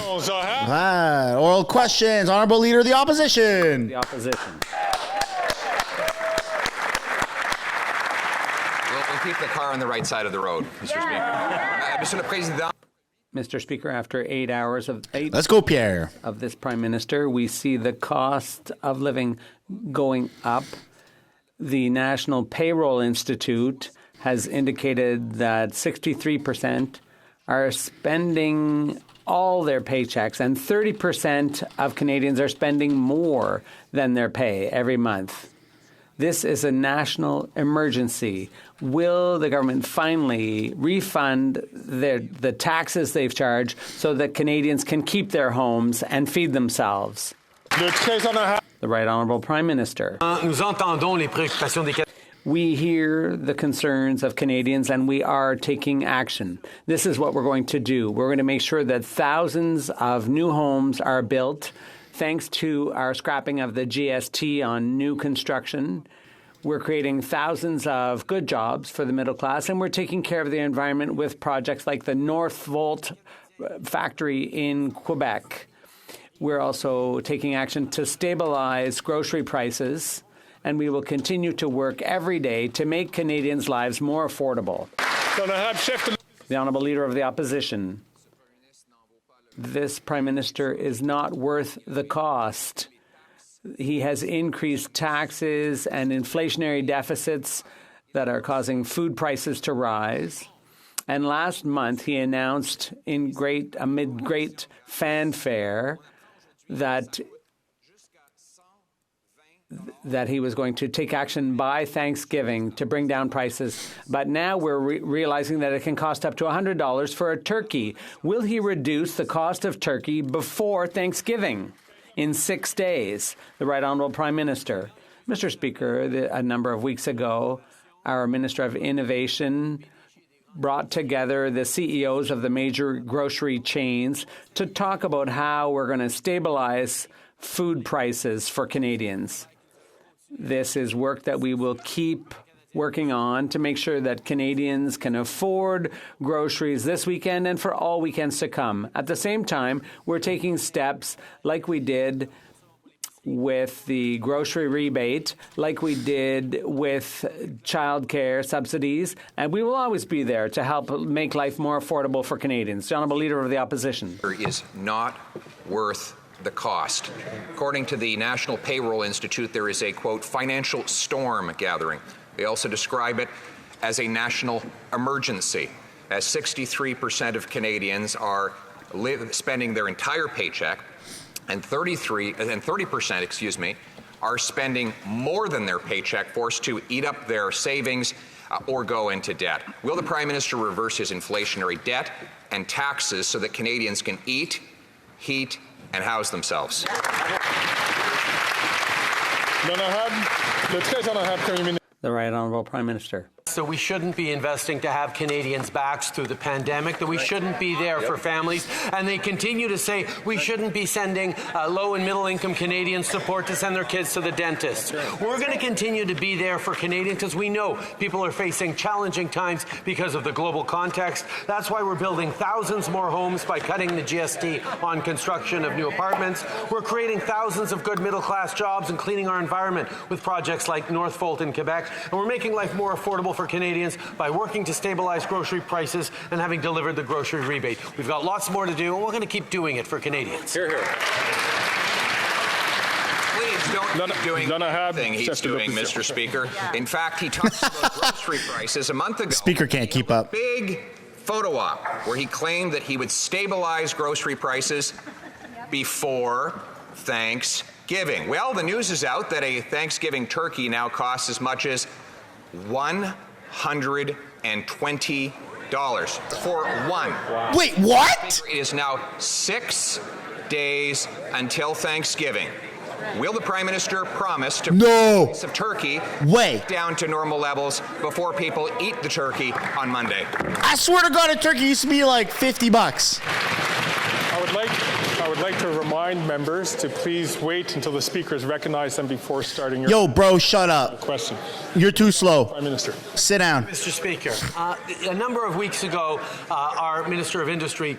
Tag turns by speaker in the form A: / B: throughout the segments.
A: Oral questions. Honorable Leader of the Opposition.
B: The Opposition.
C: We'll keep the car on the right side of the road, Mr. Speaker. Monsieur le Président.
B: Mr. Speaker, after 8 hours of
A: Let's go, Pierre.
B: Of this Prime Minister, we see the cost of living going up. The National Payroll Institute has indicated that 63% are spending all their paychecks, and 30% of Canadians are spending more than their pay every month. This is a national emergency. Will the government finally refund the taxes they've charged so that Canadians can keep their homes and feed themselves? The Right Honourable Prime Minister. We hear the concerns of Canadians and we are taking action. This is what we're going to do. We're going to make sure that thousands of new homes are built. Thanks to our scrapping of the GST on new construction, we're creating thousands of good jobs for the middle class, and we're taking care of the environment with projects like the Northvolt factory in Quebec. We're also taking action to stabilize grocery prices, and we will continue to work every day to make Canadians' lives more affordable. The Honourable Leader of the Opposition. This Prime Minister is not worth the cost. He has increased taxes and inflationary deficits that are causing food prices to rise. And last month, he announced amid great fanfare that he was going to take action by Thanksgiving to bring down prices. But now we're realizing that it can cost up to $100 for a turkey. Will he reduce the cost of turkey before Thanksgiving in 6 days? The Right Honourable Prime Minister. Mr. Speaker, a number of weeks ago, our Minister of Innovation brought together the CEOs of the major grocery chains to talk about how we're going to stabilize food prices for Canadians. This is work that we will keep working on to make sure that Canadians can afford groceries this weekend and for all weekends to come. At the same time, we're taking steps like we did with the grocery rebate, like we did with childcare subsidies, and we will always be there to help make life more affordable for Canadians. The Honourable Leader of the Opposition.
C: Is not worth the cost. According to the National Payroll Institute, there is a, quote, financial storm gathering. They also describe it as a national emergency, as 63% of Canadians are spending their entire paycheck, and 30%, are spending more than their paycheck, forced to eat up their savings or go into debt. Will the Prime Minister reverse his inflationary debt and taxes so that Canadians can eat, heat, and house themselves?
B: The Right Honourable Prime Minister.
D: So we shouldn't be investing to have Canadians' backs through the pandemic, that we shouldn't be there for families. And they continue to say we shouldn't be sending low and middle income Canadians support to send their kids to the dentist. We're going to continue to be there for Canadians because we know people are facing challenging times because of the global context. That's why we're building thousands more homes by cutting the GST on construction of new apartments. We're creating thousands of good middle class jobs and cleaning our environment with projects like Northvolt in Quebec. And we're making life more affordable for Canadians by working to stabilize grocery prices and having delivered the grocery rebate. We've got lots more to do, and we're going to keep doing it for Canadians.
C: Hear, hear. Please don't keep doing anything he's doing, Mr. Speaker. In fact, he talked about grocery prices a month ago.
A: Speaker can't keep up.
C: Big photo op where he claimed that he would stabilize grocery prices before Thanksgiving. Well, the news is out that a Thanksgiving turkey now costs as much as $120 for one.
A: Wow. Wait, what?
C: It is now 6 days until Thanksgiving. Will the Prime Minister promise to bring the price of turkey down to normal levels before people eat the turkey on Monday?
A: I swear to God, a turkey used to be like $50.
E: I would like to remind members to please wait until the speakers recognize them before starting your
A: Yo, bro, shut up.
E: question.
A: You're too slow.
E: Prime Minister.
A: Sit down.
D: Mr. Speaker, a number of weeks ago, our Minister of Industry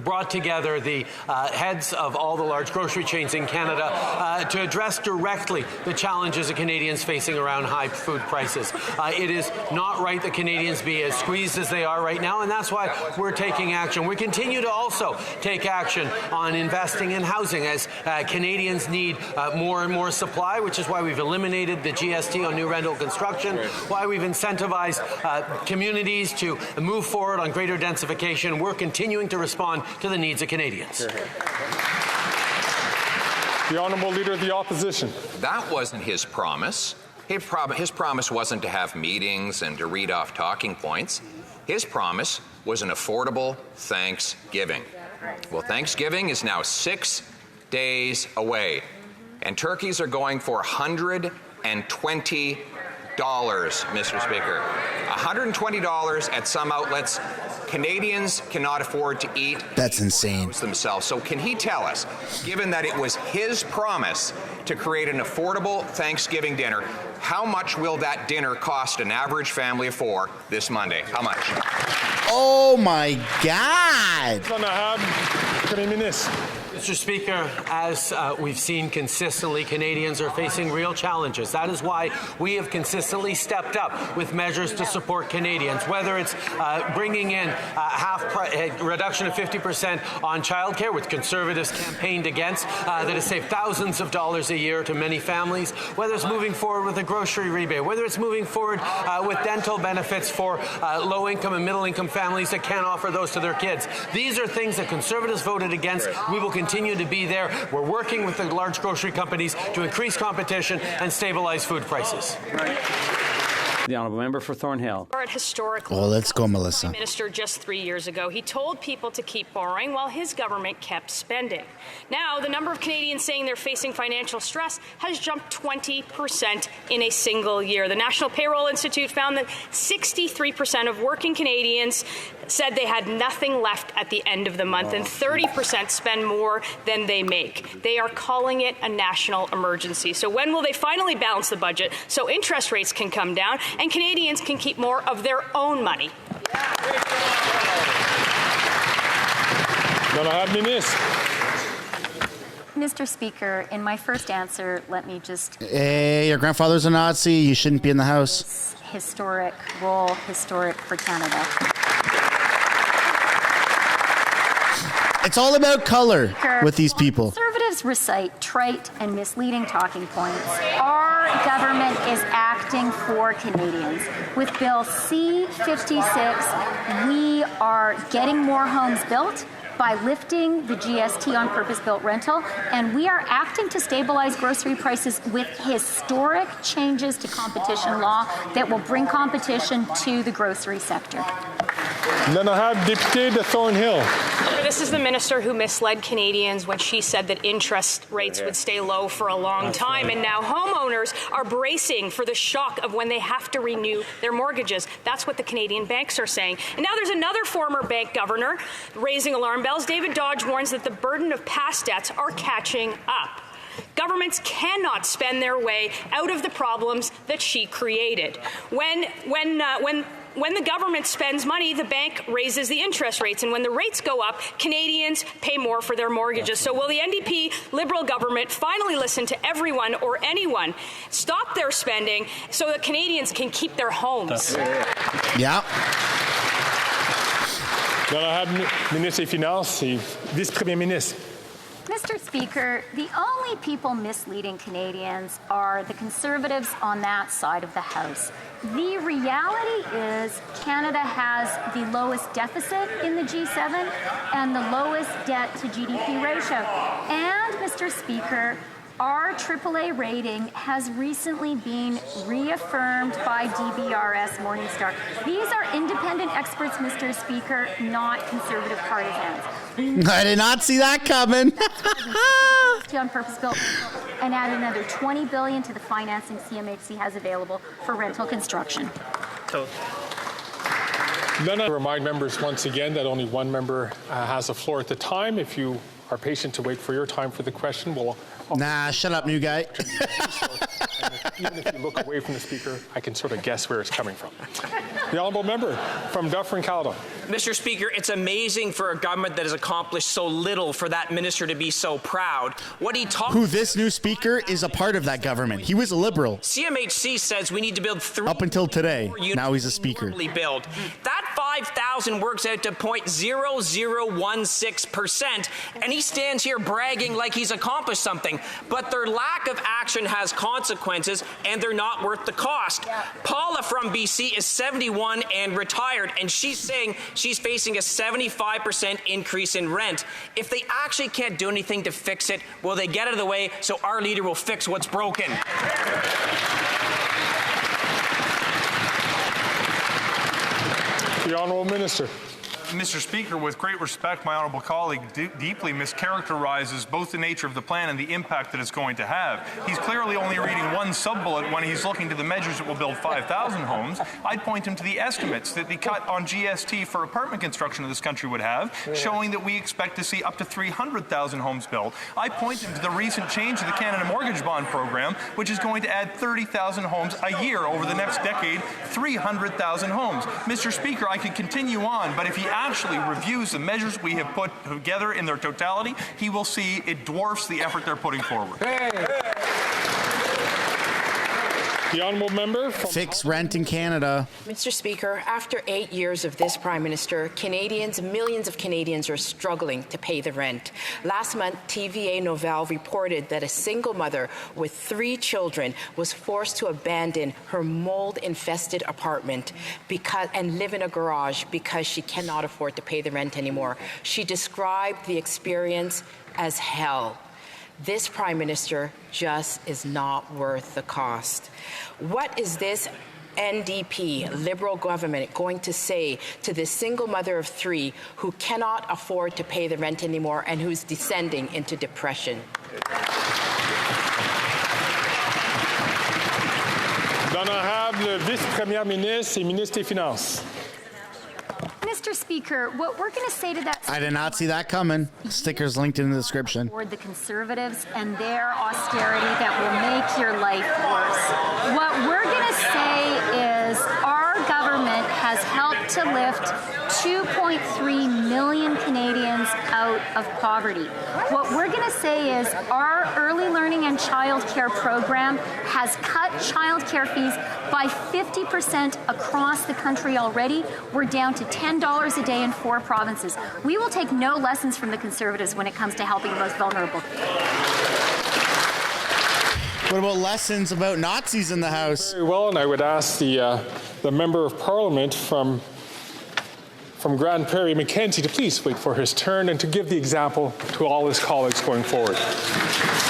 D: brought together the heads of all the large grocery chains in Canada to address directly the challenges that Canadians facing around high food prices. It is not right that Canadians be as squeezed as they are right now, and that's why we're taking action. We continue to also take action on investing in housing as Canadians need more and more supply, which is why we've eliminated the GST on new rental construction, why we've incentivized communities to move forward on greater densification. We're continuing to respond to the needs of Canadians.
E: The Honourable Leader of the Opposition.
C: That wasn't his promise. His promise wasn't to have meetings and to read off talking points. His promise was an affordable Thanksgiving. Well, Thanksgiving is now 6 days away, and turkeys are going for $120, Mr. Speaker. $120 at some outlets. Canadians cannot afford to eat.
A: That's insane.
C: Themselves. So can he tell us, given that it was his promise to create an affordable Thanksgiving dinner, how much will that dinner cost an average family of 4 this Monday? How much?
A: Oh my God.
D: Mr. Speaker, as we've seen consistently, Canadians are facing real challenges. That is why we have consistently stepped up with measures to support Canadians, whether it's bringing in a reduction of 50% on childcare, which Conservatives campaigned against, that has saved thousands of dollars a year to many families, whether it's moving forward with a grocery rebate, whether it's moving forward with dental benefits for low-income and middle-income families that can't offer those to their kids. These are things that Conservatives voted against. We will continue to be there. We're working with the large grocery companies to increase competition and stabilize food prices.
B: The Honourable Member for Thornhill.
A: Oh, let's go, Melissa.
F: Prime Minister just 3 years ago, he told people to keep borrowing while his government kept spending. Now, the number of Canadians saying they're facing financial stress has jumped 20% in a single year. The National Payroll Institute found that 63% of working Canadians said they had nothing left at the end of the month, and 30% spend more than they make. They are calling it a national emergency. So when will they finally balance the budget so interest rates can come down and Canadians can keep more of their own money?
G: Mr. Speaker, in my first answer, let me just...
A: Hey, your grandfather's a Nazi. You shouldn't be in the House.
G: Historic role, historic for Canada.
A: It's all about color with these people.
G: Conservatives recite trite and misleading talking points. Our government is acting for Canadians. With Bill C-56, we are getting more homes built by lifting the GST on purpose-built rental, and we are acting to stabilize grocery prices with historic changes to competition law that will bring competition to the grocery sector.
E: Then I have Député de Thornhill.
F: This is the minister who misled Canadians when she said that interest rates would stay low for a long time. And now homeowners are bracing for the shock of when they have to renew their mortgages. That's what the Canadian banks are saying. And now there's another former bank governor raising alarm bells. David Dodge warns that the burden of past debts are catching up. Governments cannot spend their way out of the problems that she created. When the government spends money, the bank raises the interest rates. And when the rates go up, Canadians pay more for their mortgages. So will the NDP Liberal government finally listen to everyone or anyone, stop their spending so that Canadians can keep their homes?
A: Yeah.
E: Then I have Ministre des Finances et Vice-Premier Ministre.
G: Mr. Speaker, the only people misleading Canadians are the Conservatives on that side of the House. The reality is Canada has the lowest deficit in the G7 and the lowest debt to GDP ratio. And, Mr. Speaker, our AAA rating has recently been reaffirmed by DBRS Morningstar. These are independent experts, Mr. Speaker, not Conservative partisans.
A: I did not see that coming.
G: On purpose-built and add another $20 billion to the financing CMHC has available for rental construction.
E: Then I remind members once again that only one member has the floor at the time. If you are patient to wait for your time for the question, we'll...
A: Nah, shut up, new guy.
E: even if you look away from the Speaker, I can sort of guess where it's coming from. The Honourable Member from Dufferin, Caledon.
H: Mr. Speaker, it's amazing for a government that has accomplished so little for that minister to be so proud. What he talked
A: Who this new Speaker is a part of that government. He was a Liberal.
H: CMHC says we need to build 3
A: up until today. Now he's a Speaker.
H: Build. That 5,000 works out to 0.0016%, and he stands here bragging like he's accomplished something. But their lack of action has consequences, and they're not worth the cost. Paula from BC is 71 and retired, and she's saying she's facing a 75% increase in rent. If they actually can't do anything to fix it, will they get out of the way so our leader will fix what's broken?
E: The Honourable Minister.
I: Mr. Speaker, with great respect, my honourable colleague deeply mischaracterizes both the nature of the plan and the impact that it's going to have. He's clearly only reading one sub-bullet when he's looking to the measures that will build 5,000 homes. I'd point him to the estimates that the cut on GST for apartment construction in this country would have, showing that we expect to see up to 300,000 homes built. I point him to the recent change to the Canada Mortgage Bond Program, which is going to add 30,000 homes a year over the next decade, 300,000 homes. Mr. Speaker, I could continue on, but if he actually reviews the measures we have put together in their totality, he will see it dwarfs the effort they're putting forward.
E: The Honourable Member from
A: Fix rent in Canada.
J: Mr. Speaker, after 8 years of this Prime Minister, millions of Canadians are struggling to pay the rent. Last month, TVA Nouvelle reported that a single mother with 3 children was forced to abandon her mold-infested apartment and live in a garage because she cannot afford to pay the rent anymore. She described the experience as hell. This Prime Minister just is not worth the cost. What is this NDP, Liberal government, going to say to this single mother of 3 who cannot afford to pay the rent anymore and who's descending into depression?
E: L'honorable Vice-Première ministre et Ministre des Finances.
G: Mr. Speaker, what we're going to say to that...
A: I did not see that coming. Stickers linked in the description.
G: ...for the Conservatives and their austerity that will make your life worse. What we're going to say is our government has helped to lift 2.3 million Canadians out of poverty. What we're going to say is our early learning and childcare program has cut childcare fees by 50% across the country already. We're down to $10 a day in 4 provinces. We will take no lessons from the Conservatives when it comes to helping the most vulnerable.
A: What about lessons about Nazis in the House?
E: Very well, and I would ask the Member of Parliament from Grand Prairie, Mackenzie, to please wait for his turn and to give the example to all his colleagues going forward.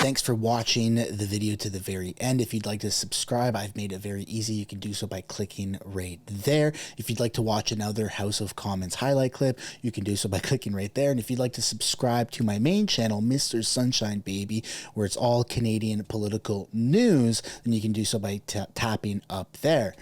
A: Thanks for watching the video to the very end. If you'd like to subscribe, I've made it very easy. You can do so by clicking right there. If you'd like to watch another House of Commons highlight clip, you can do so by clicking right there. And if you'd like to subscribe to my main channel, Mistersunshinebaby, where it's all Canadian political news, then you can do so by tapping up there.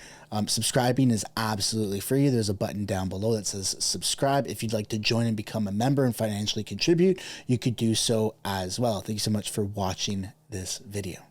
A: Subscribing is absolutely free. There's a button down below that says subscribe. If you'd like to join and become a member and financially contribute, you could do so as well. Thank you so much for watching this video.